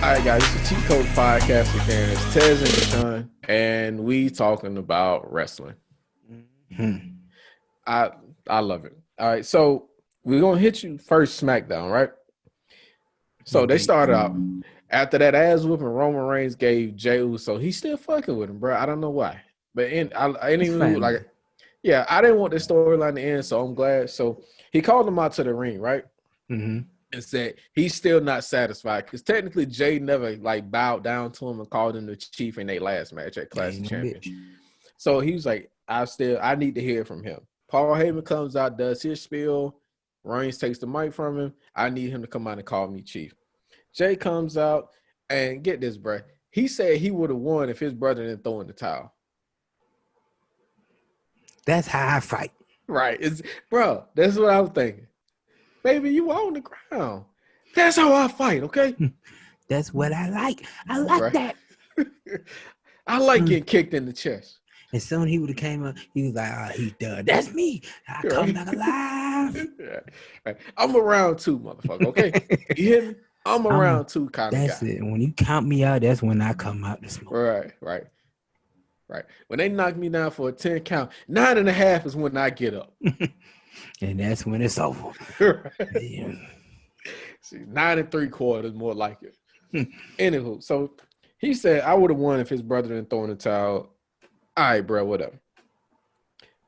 All right, guys, it's the Cheat Code Podcast again. It's Tez and Deshaun, and we talking about wrestling. Mm-hmm. I love it. All right, so we're gonna hit you first, Smackdown, right? So they started out after that ass whooping Roman Reigns gave Jey Uso. He's still fucking with him, bro. I don't know why, but I didn't want this storyline to end, so I'm glad. So he called him out to the ring, right? Mm-hmm. And said he's still not satisfied because technically Jey never like bowed down to him and called him the chief in their last match at Clash of Champions. So he was like, I need to hear from him. Paul Heyman comes out, does his spiel. Reigns takes the mic from him. I need him to come out and call me chief. Jey comes out and get this, bro. He said he would have won if his brother didn't throw in the towel. That's how I fight. Right. That's what I was thinking. Baby, you on the ground. That's how I fight, okay? That's what I like. I like that. I like getting kicked in the chest. And soon he would have came up, he was like, oh, he's done. That's me. I come back alive. Right. I'm around two, motherfucker, okay? You hear me? I'm around two kind of guy. That's it. When you count me out, that's when I come out to smoke. Right. When they knock me down for a 10 count, 9.5 is when I get up. And that's when it's over. Right. Yeah. See, 9 3/4 more like it. Anywho, so he said I would have won if his brother didn't throw in the towel. All right, bro, whatever.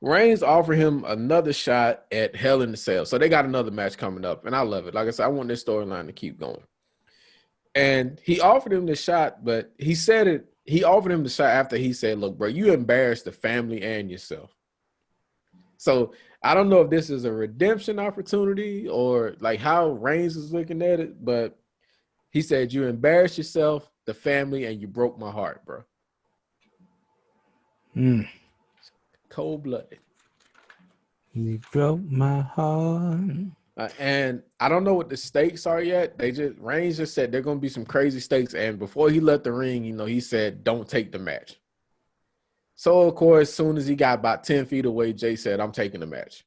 Reigns offered him another shot at Hell in the Cell. So they got another match coming up, and I love it. Like I said, I want this storyline to keep going. And he offered him the shot, but he offered him the shot after he said, look, bro, you embarrassed the family and yourself. So I don't know if this is a redemption opportunity or like how Reigns is looking at it, but he said, you embarrassed yourself, the family, and you broke my heart, bro. Cold-blooded. You broke my heart. And I don't know what the stakes are yet. Reigns just said they're going to be some crazy stakes. And before he left the ring, he said, don't take the match. So, of course, as soon as he got about 10 feet away, Jey said, I'm taking the match.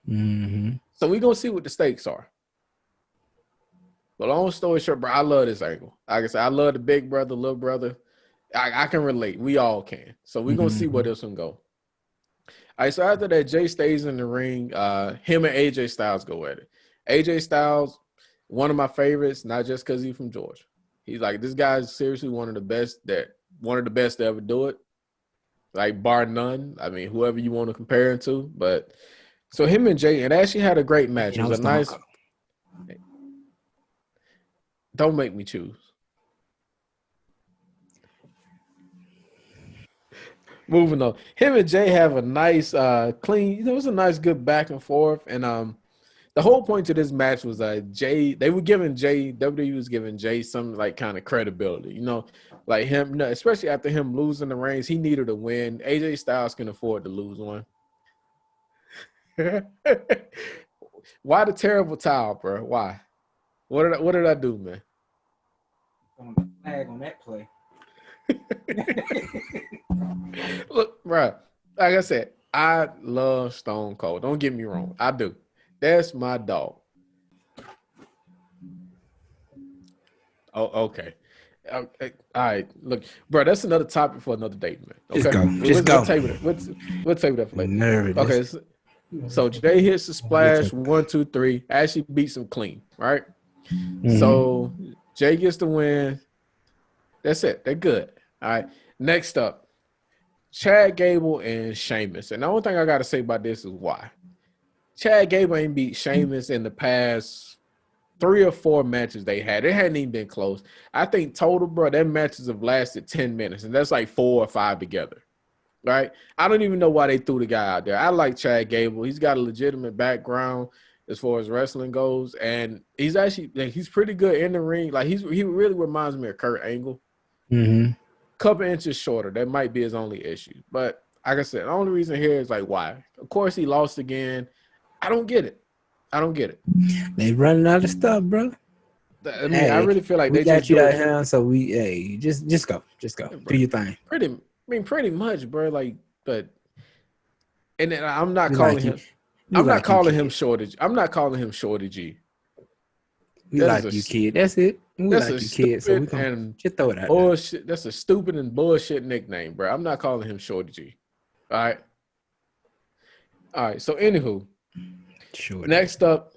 Mm-hmm. So we're going to see what the stakes are. But long story short, bro, I love this angle. Like I said, I love the big brother, little brother. I can relate. We all can. So we're going to see where this one go. All right, so after that, Jey stays in the ring. Him and AJ Styles go at it. AJ Styles, one of my favorites, not just because he's from Georgia. He's like, this guy's seriously one of the best to ever do it. Like, bar none. I mean, whoever you want to compare him to. But so him and Jey, and actually had a great match. It was a nice. Don't make me choose. Moving on. Him and Jey have a nice, clean, it was a nice, good back and forth. And the whole point to this match was WWE was giving Jey some like kind of credibility, like him, especially after him losing the reigns, he needed a win. AJ Styles can afford to lose one. Why the terrible towel, bro? Why? What did I do, man? On the flag on that play. Look, bro, like I said, I love Stone Cold. Don't get me wrong. I do. That's my dog. Oh, okay. All right. Look, bro, that's another topic for another date, man. Okay? Just go. We'll table that for later. Nervous. Okay. So Jey hits the splash, 1, 2, 3. Actually beats him clean, right? Mm-hmm. So Jey gets the win. That's it. They're good. All right. Next up, Chad Gable and Sheamus. And the only thing I got to say about this is why. Chad Gable ain't beat Sheamus in the past 3 or 4 matches they had. It hadn't even been close. I think total, bro, their matches have lasted 10 minutes, and that's like 4 or 5 together. Right? I don't even know why they threw the guy out there. I like Chad Gable. He's got a legitimate background as far as wrestling goes, and he's actually he's pretty good in the ring. Like he really reminds me of Kurt Angle. Mm-hmm. Couple inches shorter. That might be his only issue. But like I said, the only reason here is like why. Of course, he lost again. I don't get it. They running out of stuff, bro. I mean, I really feel like they got just you out here, so just go, yeah, do your thing. Pretty much, bro. Like, but and then I'm not calling him. I'm not calling him Shorty. I'm not calling him Shorty G. We like you, kid. That's it. We like you, kid. So we gonna just throw it out bullshit. That's a stupid and bullshit nickname, bro. I'm not calling him Shorty G. All right. So anywho, next up,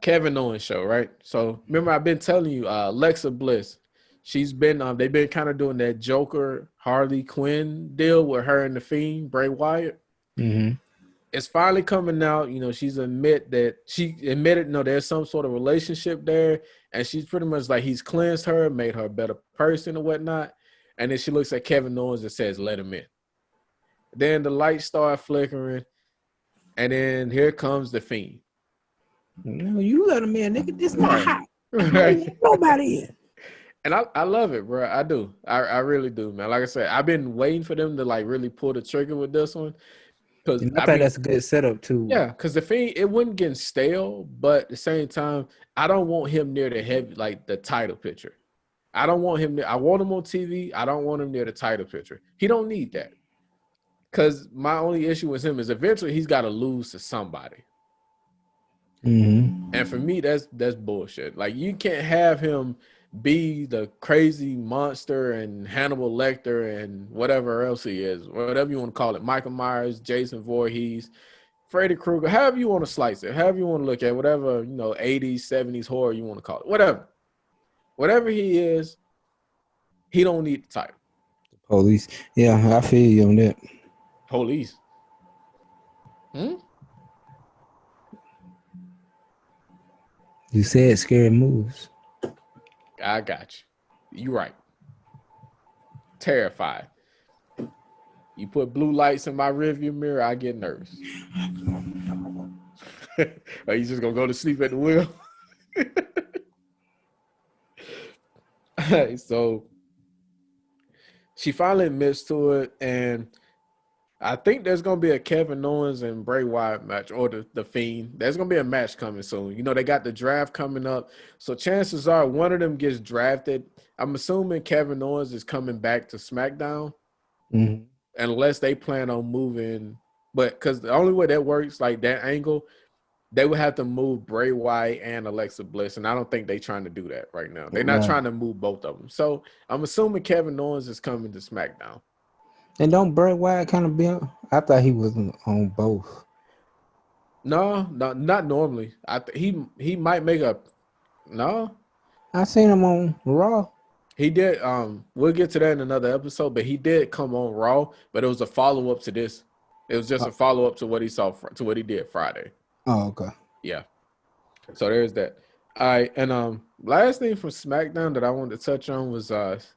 Kevin Owens show, right? So remember, I've been telling you, Alexa Bliss. She's been they've been kind of doing that Joker Harley Quinn deal with her and the Fiend Bray Wyatt. Mm-hmm. It's finally coming out. She's admitted there's some sort of relationship there, and she's pretty much like he's cleansed her, made her a better person and whatnot. And then she looks at Kevin Owens and says, "Let him in." Then the lights start flickering, and then here comes the Fiend. No, you let him in, nigga. This my house. Nobody in. And I love it, bro. I do. I really do, man. Like I said, I've been waiting for them to like really pull the trigger with this one. Because I think that's a good setup too. Yeah, because the Fiend, it wouldn't get stale, but at the same time, I don't want him near the title picture. I don't want him I want him on TV. I don't want him near the title picture. He don't need that. Because my only issue with him is eventually he's got to lose to somebody. Mm-hmm. And for me, that's bullshit. Like, you can't have him be the crazy monster and Hannibal Lecter and whatever else he is, whatever you want to call it, Michael Myers, Jason Voorhees, Freddy Krueger, however you want to slice it, however you want to look at whatever, 80s, 70s horror you want to call it, whatever he is, he don't need the title. Police. Yeah, I feel you on that. Police. You said scary moves. I got you. You right. Terrified. You put blue lights in my rearview mirror, I get nervous. Are you just gonna go to sleep at the wheel? So she finally admits to it, and I think there's gonna be a Kevin Owens and Bray Wyatt match, or the Fiend. There's gonna be a match coming soon. They got the draft coming up, so chances are one of them gets drafted. I'm assuming Kevin Owens is coming back to Smackdown, unless they plan on moving. But because the only way that works, like that angle, they would have to move Bray Wyatt and Alexa Bliss, and I don't think they're trying to do that right now. They're not trying to move both of them. So I'm assuming Kevin Owens is coming to SmackDown. And don't Bray Wyatt kind of be on? I thought he was on both. No, not normally. He might make a no. I seen him on Raw. He did. We'll get to that in another episode, but he did come on Raw. But it was a follow up to this. It was just a follow up to what he did Friday. Oh, okay. Yeah. So there's that. All right, and last thing from SmackDown that I wanted to touch on was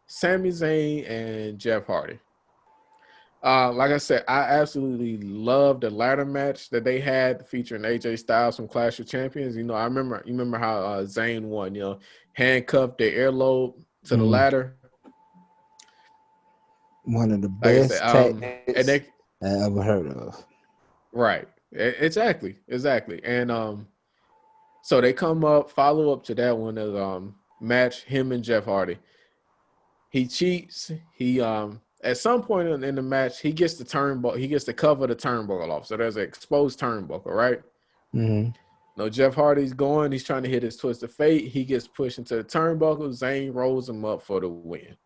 Sami Zayn and Jeff Hardy. Like I said, I absolutely love the ladder match that they had featuring AJ Styles from Clash of Champions. You remember how Zayn won, handcuffed their earlobe to the ladder. One of the best tactics I ever heard of. Right. Exactly. And so they come up, follow up to that one as match him and Jeff Hardy. He cheats. He at some point in the match, he gets the turnbuckle. He gets to cover the turnbuckle off. So there's an exposed turnbuckle, right? Mm-hmm. No, Jeff Hardy's going. He's trying to hit his twist of fate. He gets pushed into the turnbuckle. Zayn rolls him up for the win.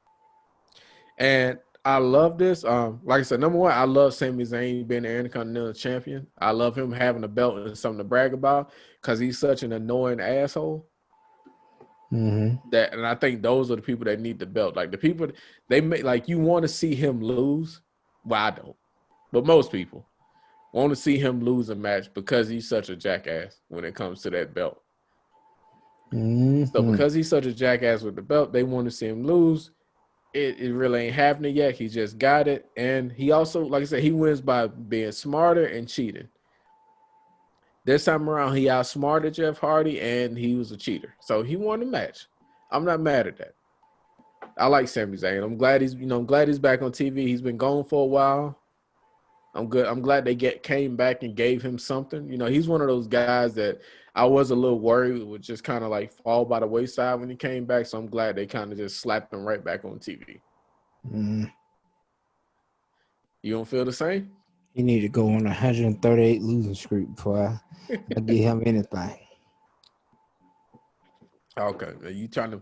And I love this. Like I said, number one, I love Sami Zayn being the Intercontinental Champion. I love him having a belt and something to brag about because he's such an annoying asshole. Mm-hmm. And I think those are the people that need the belt. Like the people they make, like you want to see him lose. Well, I don't, but most people want to see him lose a match because he's such a jackass when it comes to that belt. Mm-hmm. So because he's such a jackass with the belt, they want to see him lose. It really ain't happening yet. He just got it, and he also, like I said, he wins by being smarter and cheating. This time around, he outsmarted Jeff Hardy, and he was a cheater. So he won the match. I'm not mad at that. I like Sami Zayn. I'm glad he's back on TV. He's been gone for a while. I'm good. I'm glad they came back and gave him something. He's one of those guys that I was a little worried would just kind of like fall by the wayside when he came back. So I'm glad they kind of just slapped him right back on TV. Mm. You don't feel the same? He need to go on a 138 losing streak before I give him anything. Okay, you trying to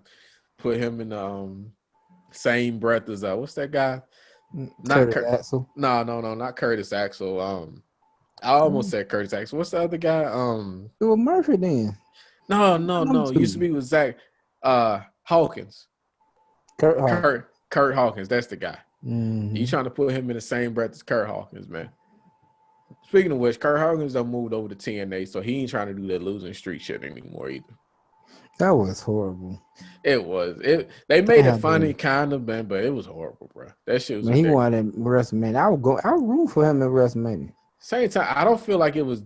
put him in the same breath as what's that guy? Not Curtis Axel. No, not Curtis Axel. I almost said Curtis Axel. What's the other guy? It was Murphy then. No. It used to be with Zach Hawkins. Kurt Hawkins. That's the guy. Mm-hmm. You trying to put him in the same breath as Kurt Hawkins, man. Speaking of which, Kurt Hawkins done moved over to TNA, so he ain't trying to do that losing streak shit anymore either. That was horrible. It was. They made it funny, kind of, man, but it was horrible, bro. That shit was. Man, he won at WrestleMania. I would root for him at WrestleMania. Same time, I don't feel like it was.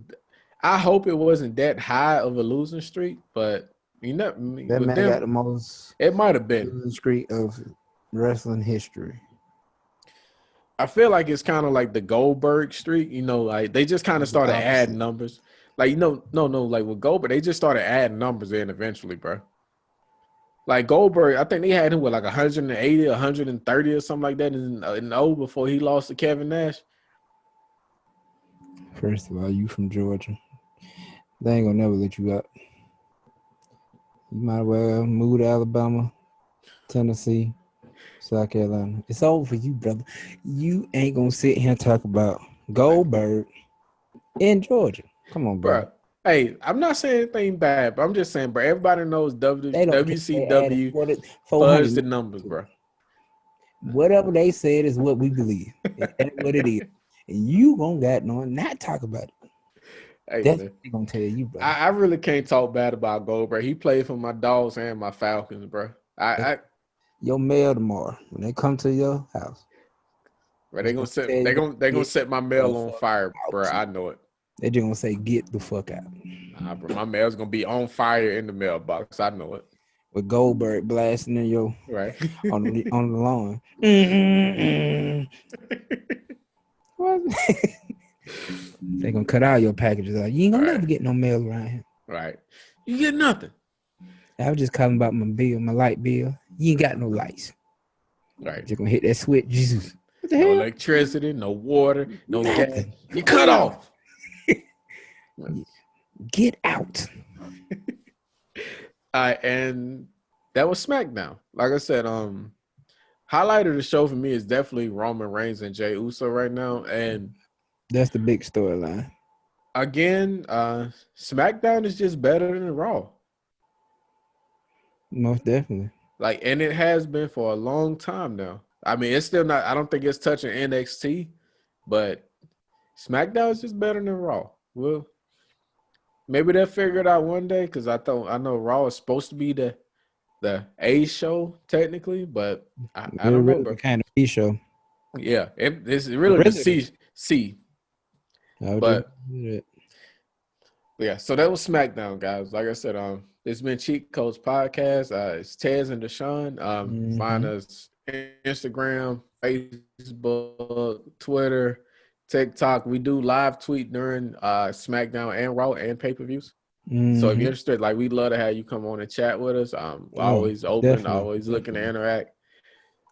I hope it wasn't that high of a losing streak, but you know, that man got the most. It might have been losing streak of wrestling history. I feel like it's kind of like the Goldberg streak, you know, like they just kind of started adding numbers. Like, no, like with Goldberg, they just started adding numbers in eventually, bro. Like Goldberg, I think they had him with like 180, 130 or something like that in O before he lost to Kevin Nash. First of all, you from Georgia. They ain't gonna never let you up. You might as well move to Alabama, Tennessee, South Carolina. It's over for you, brother. You ain't gonna sit here and talk about Goldberg in Georgia. Come on, bro. Hey, I'm not saying anything bad, but I'm just saying, bro. Everybody knows WCW fudged the numbers, bro. Whatever they said is what we believe. That's what it is. And you gonna not talk about it. Hey, that's what they gonna tell you, bro. I really can't talk bad about Goldberg. He played for my Dogs and my Falcons, bro. Your mail tomorrow when they come to your house. Bro, they gonna set my mail on fire, bro. I know it. They're just gonna say, "Get the fuck out." Nah, bro, my mail's gonna be on fire in the mailbox. I know it. With Goldberg blasting in your on the lawn. What? They gonna cut all your packages out. You ain't gonna never get no mail around here. Right. You get nothing. I was just calling about my bill, my light bill. You ain't got no lights. Right. Just gonna hit that switch. Jesus. What the no hell? Electricity, no water, no gas. You cut off. Get out. And that was SmackDown. Like I said, highlight of the show for me is definitely Roman Reigns and Jey Uso right now. And that's the big storyline. Again, SmackDown is just better than Raw. Most definitely. Like, and it has been for a long time now. I mean, it's still not, I don't think it's touching NXT, but SmackDown is just better than Raw. Well, maybe they'll figure it out one day, because I know Raw is supposed to be the A show technically, but I don't know. Bro. Kind of B show. Yeah, it's really the C. But yeah, so that was SmackDown, guys. Like I said, it's been Cheat Codes Podcast. It's Tez and Deshaun. Find us Instagram, Facebook, Twitter, TikTok. We do live tweet during SmackDown and Raw and pay-per-views. So if you're interested, like, we'd love to have you come on and chat with us. We're always open, always looking to interact.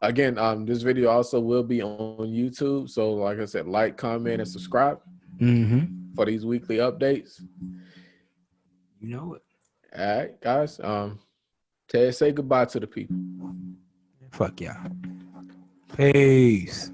Again, this video also will be on YouTube. So like I said, like, comment, and subscribe for these weekly updates. You know it. All right, guys. Ted, say goodbye to the people. Fuck y'all. Peace.